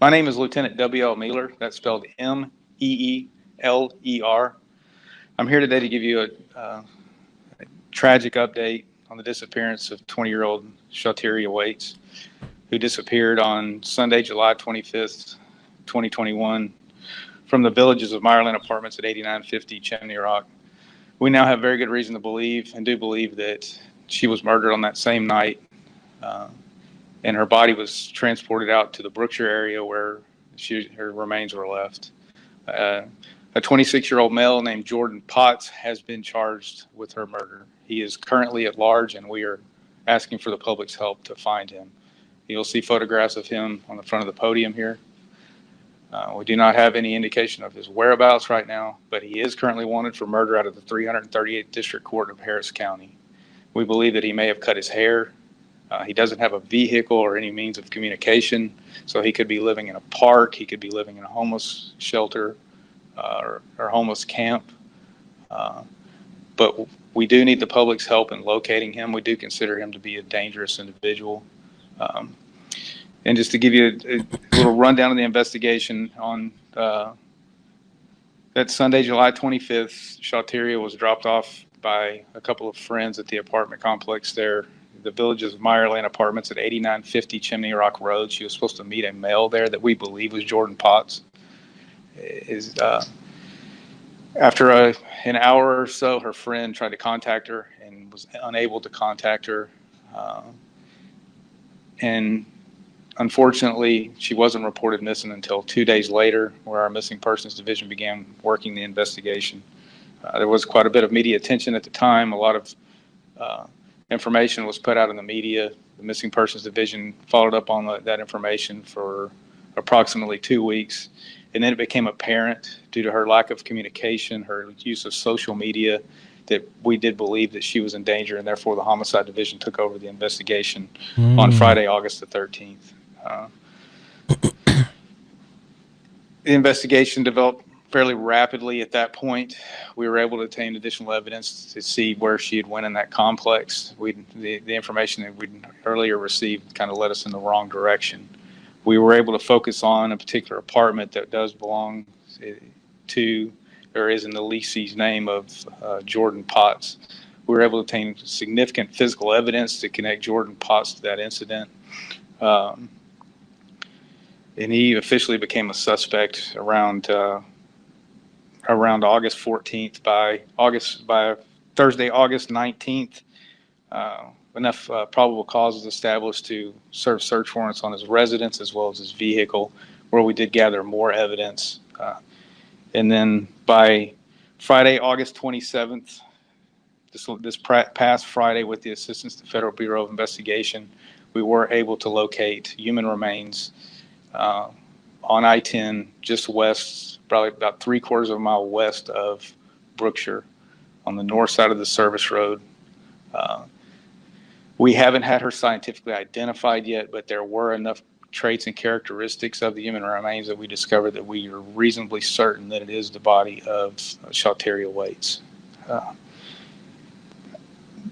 My name is Lieutenant W.L. Mealer. That's spelled Meeler. I'm here today to give you a tragic update on the disappearance of 20-year-old Shawtyeria Waites, who disappeared on Sunday, July 25th, 2021, from the Villages of Meyerland Apartments at 8950 Chimney Rock. We now have very good reason to believe, and do believe, that she was murdered on that same night, and her body was transported out to the Brookshire area where her remains were left. A 26-year-old male named Jordan Potts has been charged with her murder. He is currently at large, and we are asking for the public's help to find him. You'll see photographs of him on the front of the podium here. We do not have any indication of his whereabouts right now, but he is currently wanted for murder out of the 338th District Court of Harris County. We believe that he may have cut his hair. He doesn't have a vehicle or any means of communication, so he could be living in a park, he could be living in a homeless shelter or homeless camp. But we do need the public's help in locating him. We do consider him to be a dangerous individual. And just to give you a little rundown of the investigation, on that Sunday, July 25th, Shawtyeria was dropped off by a couple of friends at the apartment complex there, the Villages of Meyerland Apartments at 8950 Chimney Rock Road. She was supposed to meet a male there that we believe was Jordan Potts. After an hour or so, her friend tried to contact her and was unable to contact her. And unfortunately, she wasn't reported missing until 2 days later, where our Missing Persons Division began working the investigation. There was quite a bit of media attention at the time. A lot of information was put out in the media. The Missing Persons Division followed up on that information for approximately 2 weeks. And then it became apparent, due to her lack of communication, her use of social media, that we did believe that she was in danger, and therefore the Homicide Division took over the investigation on Friday, August the 13th. The investigation developed fairly rapidly at that point. We were able to obtain additional evidence to see where she had went in that complex. The information that we'd earlier received kind of led us in the wrong direction. We were able to focus on a particular apartment that does belong to, or is in the leasee's name of Jordan Potts. We were able to obtain significant physical evidence to connect Jordan Potts to that incident. And he officially became a suspect around August 14th. By Thursday, August 19th, enough probable cause was established to serve search warrants on his residence as well as his vehicle, where we did gather more evidence. And then by Friday, August 27th, this past Friday, with the assistance of the Federal Bureau of Investigation, we were able to locate human remains on I-10, just west, probably about 3/4 of a mile west of Brookshire, on the north side of the service road. We haven't had her scientifically identified yet, but there were enough traits and characteristics of the human remains that we discovered that we are reasonably certain that it is the body of Shawtyeria Waites.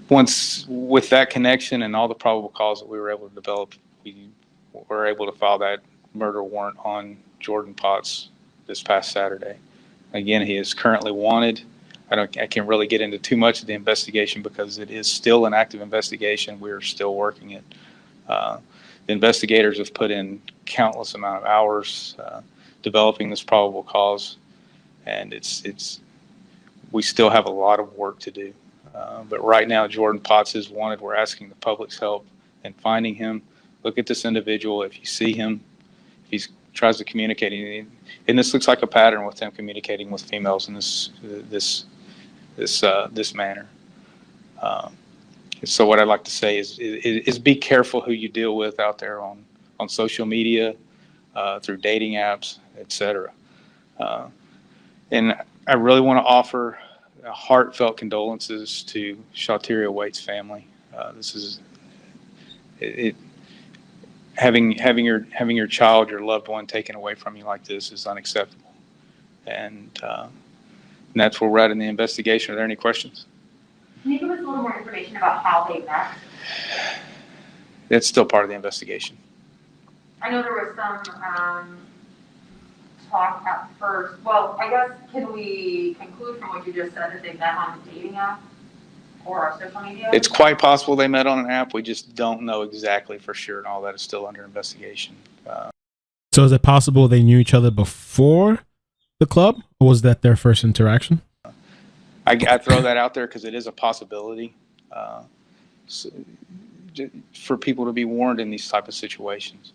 Once, with that connection and all the probable cause that we were able to develop, we were able to file that murder warrant on Jordan Potts this past Saturday. Again, he is currently wanted. I can't really get into too much of the investigation because it is still an active investigation. We're still working it. The investigators have put in countless amount of hours developing this probable cause, and we still have a lot of work to do. But right now, Jordan Potts is wanted. We're asking the public's help in finding him. Look at this individual. If you see him, if he tries to communicate, and this looks like a pattern with him communicating with females in this manner. So what I'd like to say is be careful who you deal with out there on social media, through dating apps, etc. And I really want to offer heartfelt condolences to Shawtyeria Waites' family. This is having your child, your loved one, taken away from you like this is unacceptable. And that's where we're at in the investigation. Are there any questions? Can you give us a little more information about how they met? It's still part of the investigation. I know there was some, talk at first, well, I guess, can we conclude from what you just said that they met on a dating app or social media? It's quite possible they met on an app. We just don't know exactly for sure, and all that is still under investigation. So is it possible they knew each other before the club, or was that their first interaction? I throw that out there because it is a possibility for people to be warned in these type of situations.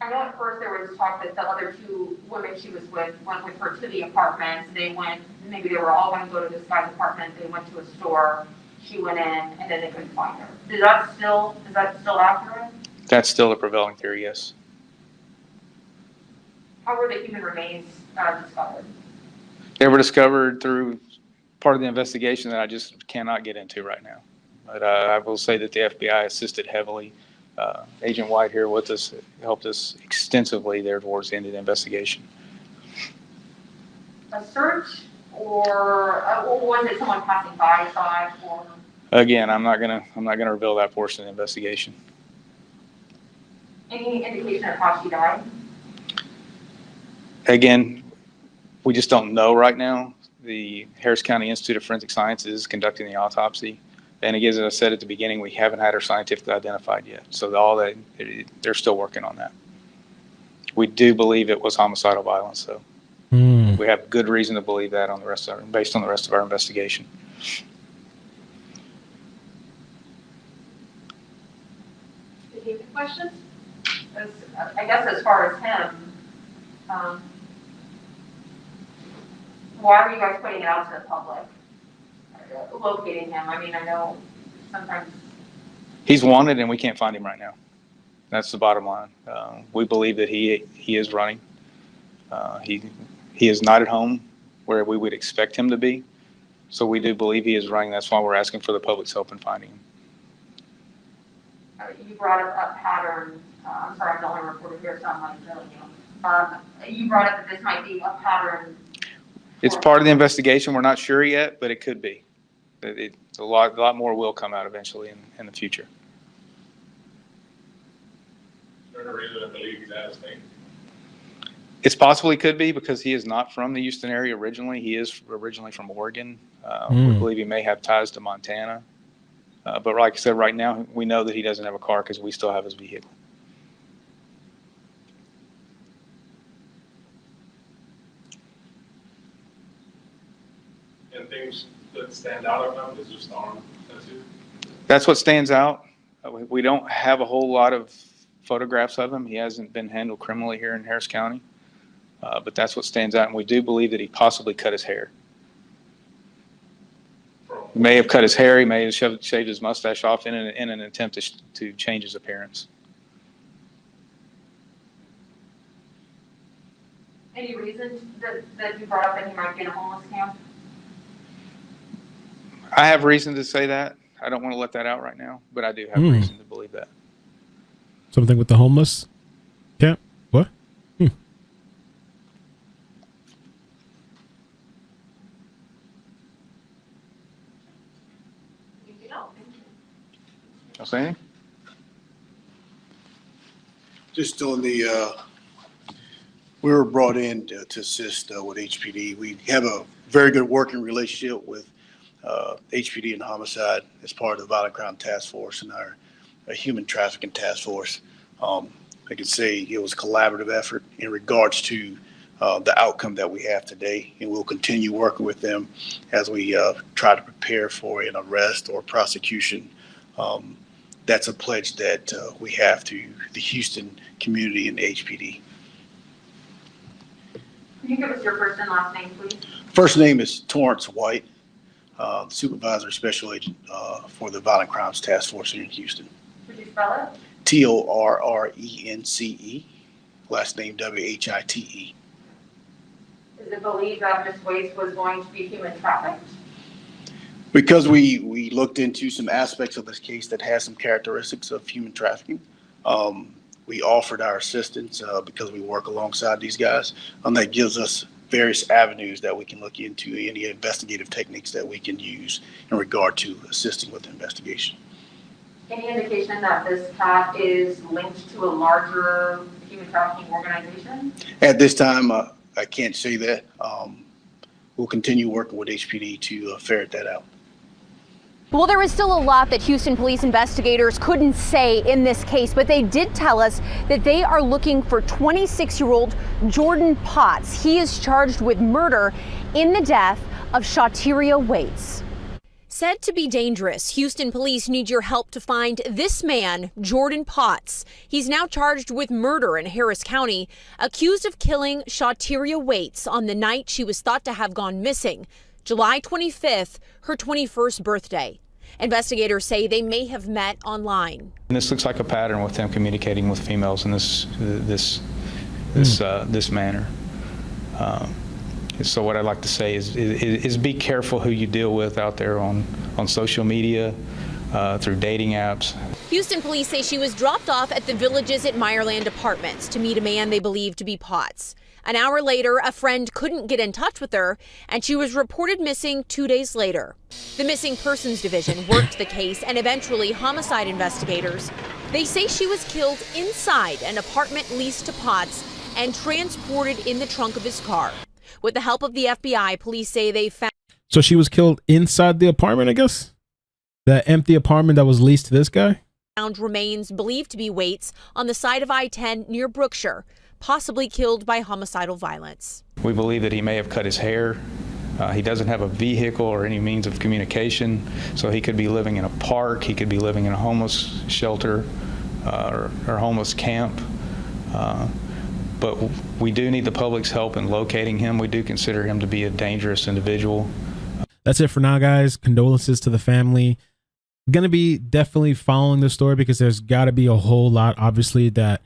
I know at first there was talk that the other two women she was with went with her to the apartment. They went, maybe they were all going to go to this guy's apartment. They went to a store. She went in, and then they couldn't find her. Is that still accurate? That's still the prevailing theory, yes. How were the human remains discovered? They were discovered through part of the investigation that I just cannot get into right now. But I will say that the FBI assisted heavily. Agent White here with us helped us extensively there towards the end of the investigation. A search, or was it someone passing by saw it? Or Again, I'm not gonna reveal that portion of the investigation. any indication of how she died? Again, we just don't know right now. The Harris County Institute of Forensic Sciences is conducting the autopsy. And again, as I said at the beginning, we haven't had her scientifically identified yet. So they're still working on that. We do believe it was homicidal violence, though. We have good reason to believe that based on the rest of our investigation. Did you have questions? I guess as far as him, why are you guys putting it out to the public? Locating him. I mean, I know sometimes He's wanted, and we can't find him right now. That's the bottom line. We believe that he is running. He is not at home where we would expect him to be. So we do believe he is running. That's why we're asking for the public's help in finding him. you brought up a pattern. I'm sorry, I'm the only reporter here, so I'm like telling you. You brought up that this might be a pattern. It's part of the investigation. We're not sure yet, but it could be. A lot more will come out eventually in the future. Is there a reason to believe he's out of state? It's possible he could be because he is not from the Houston area originally. He is originally from Oregon. We believe he may have ties to Montana. But like I said, right now, we know that he doesn't have a car because we still have his vehicle. And things that stand out of him is just arm tattoo? That's what stands out. We don't have a whole lot of photographs of him. He hasn't been handled criminally here in Harris County. But that's what stands out. And we do believe that he possibly cut his hair. He may have cut his hair. He may have shaved his mustache off in an attempt to change his appearance. Any reason that you brought up that he might be in a homeless camp? I have reason to say that. I don't want to let that out right now, but I do have reason to believe that. Something with the homeless camp? What? I'll say anything? Just on the, we were brought in to assist with HPD. We have a very good working relationship with HPD and homicide as part of the Violent Crime Task Force and our Human Trafficking Task Force. I can say it was a collaborative effort in regards to the outcome that we have today, and we'll continue working with them as we try to prepare for an arrest or prosecution. That's a pledge that we have to the Houston community and HPD. Can you give us your first and last name, please? First name is Torrance White, Supervisor Special Agent for the Violent Crimes Task Force here in Houston. Would you spell it? Torrence, last name White. Is it believed that Ms. Waites was going to be human trafficked? Because we looked into some aspects of this case that has some characteristics of human trafficking, we offered our assistance because we work alongside these guys. That gives us various avenues that we can look into, any investigative techniques that we can use in regard to assisting with the investigation. Any indication that this cat is linked to a larger human trafficking organization? At this time, I can't say that. We'll continue working with HPD to ferret that out. Well, there is still a lot that Houston police investigators couldn't say in this case, but they did tell us that they are looking for 26-year-old Jordan Potts. He is charged with murder in the death of Shawtyeria Waites. Said to be dangerous, Houston police need your help to find this man, Jordan Potts. He's now charged with murder in Harris County, accused of killing Shawtyeria Waites on the night she was thought to have gone missing, July 25th, her 21st birthday. Investigators say they may have met online. And this looks like a pattern with them communicating with females in this manner. So what I'd like to say is be careful who you deal with out there on social media, through dating apps. Houston police say she was dropped off at the Villages at Meyerland Apartments to meet a man they believe to be Potts. An hour later, a friend couldn't get in touch with her, and she was reported missing 2 days later. The Missing Persons Division worked the case, and eventually homicide investigators, they say she was killed inside an apartment leased to Potts and transported in the trunk of his car. With the help of the FBI, police say they found... So she was killed inside the apartment, I guess? The empty apartment that was leased to this guy? Found remains believed to be Waites on the side of I-10 near Brookshire, possibly killed by homicidal violence. We believe that he may have cut his hair. He doesn't have a vehicle or any means of communication, so he could be living in a park, he could be living in a homeless shelter or homeless camp. But we do need the public's help in locating him. We do consider him to be a dangerous individual. That's it for now, guys. Condolences to the family. Going to be definitely following the story because there's got to be a whole lot, obviously, that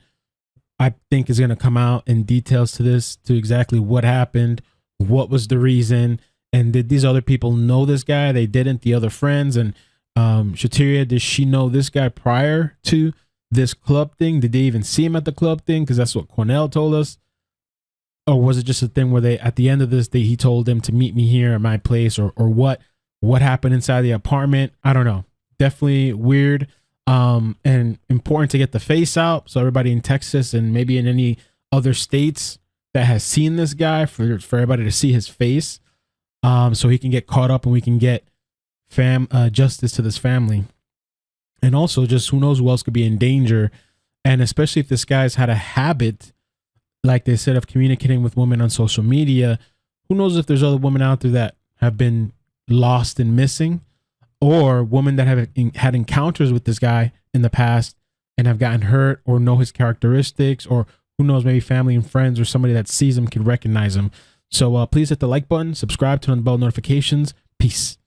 I think is going to come out in details to this, to exactly what happened, what was the reason, and did these other people know this guy? They didn't, the other friends. And Shawtyeria, did she know this guy prior to this club thing? Did they even see him at the club thing? Because that's what Quanell told us. Or was it just a thing where they, at the end of this, he told them to meet me here at my place, or what happened inside the apartment? I don't know. Definitely weird. And important to get the face out, so everybody in Texas and maybe in any other states that has seen this guy, for everybody to see his face, so he can get caught up and we can get justice to this family. And also, just who knows who else could be in danger, and especially if this guy's had a habit, like they said, of communicating with women on social media. Who knows if there's other women out there that have been lost and missing, or women that have had encounters with this guy in the past and have gotten hurt, or know his characteristics, or who knows, maybe family and friends or somebody that sees him can recognize him. So please hit the like button, subscribe, turn on the bell notifications. Peace.